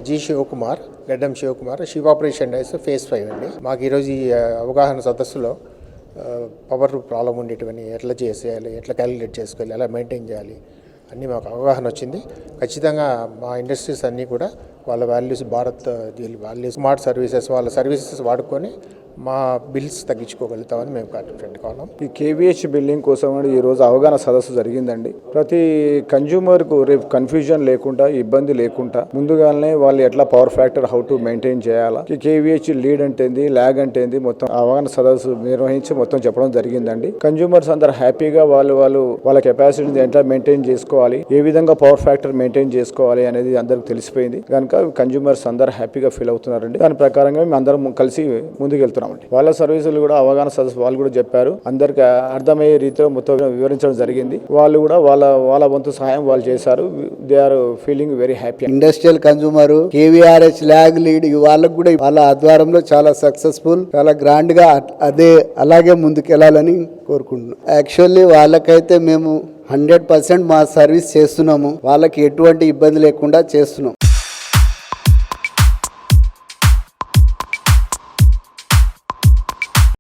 G Shivakumar, Gaddam Shivakumar, Shiva operation డైస్ phase 5 అండి. మాకు ఈరోజు ఈ అవగాహన సదస్సులో పవర్ ప్రాబ్లం ఉండేటివన్నీ ఎట్లా చేసేయాలి, ఎట్లా క్యాలిక్యులేట్ చేసుకోవాలి, ఎలా మెయింటైన్ చేయాలి అన్నీ మాకు అవగాహన వచ్చింది. ఖచ్చితంగా మా ఇండస్ట్రీస్ అన్నీ కూడా వాళ్ళ వాల్యూస్ వాల్యూస్ స్మార్ట్ సర్వీసెస్ వాళ్ళ సర్వీసెస్ వాడుకొని మా బిల్స్ తగ్గించుకోగలుగుతామని మేము కాన్ఫిడెంట్ కావాలి. ఈ కేవీహెచ్ బిల్లింగ్ కోసం ఈరోజు అవగాహన సదస్సు జరిగిందండి. ప్రతి కన్జ్యూమర్కు రేపు కన్ఫ్యూజన్ లేకుండా, ఇబ్బంది లేకుండా ముందుగానే వాళ్ళు ఎట్లా power factor how to maintain చేయాలా, కేవీహెచ్ లీడ్ అంటే ఏంది, ల్యాగ్ అంటే ఏంది, మొత్తం అవగాహన సదస్సు నిర్వహించి మొత్తం చెప్పడం జరిగిందండి. కన్జ్యూమర్స్ అందరు హ్యాపీగా వాళ్ళ కెపాసిటీని ఎట్లా మెయింటైన్ చేసుకోవాలి, ఏ విధంగా పవర్ ఫ్యాక్టర్ మెయింటైన్ చేసుకోవాలి అనేది అందరికి తెలిసిపోయింది కనుక కన్జ్యూమర్స్ అందరు హ్యాపీగా ఫీల్ అవుతున్నారండి. దాని ప్రకారంగా మేము అందరం కలిసి ముందుకు వెళ్తున్నాం. వాళ్ళ సర్వీసులు కూడా అవగాహన సదస్సు వాళ్ళు కూడా చెప్పారు. అందరికి అర్థమయ్యే రీతిలో మొత్తం వివరించడం జరిగింది. వాళ్ళు కూడా వాళ్ళ వంతు సహాయం వాళ్ళు చేశారు. They are feeling very happy. Industrial consumer, KVRH, lag lead వాళ్ళకు కూడా వాళ్ళ ఆధ్వర్యంలో చాలా సక్సెస్ఫుల్, చాలా గ్రాండ్ గా అలాగే ముందుకెళ్లాలని కోరుకుంటున్నాం. యాక్చువల్లీ వాళ్ళకైతే మేము 100% మా సర్వీస్ చేస్తున్నాము. వాళ్ళకి ఎటువంటి ఇబ్బంది లేకుండా చేస్తున్నాం.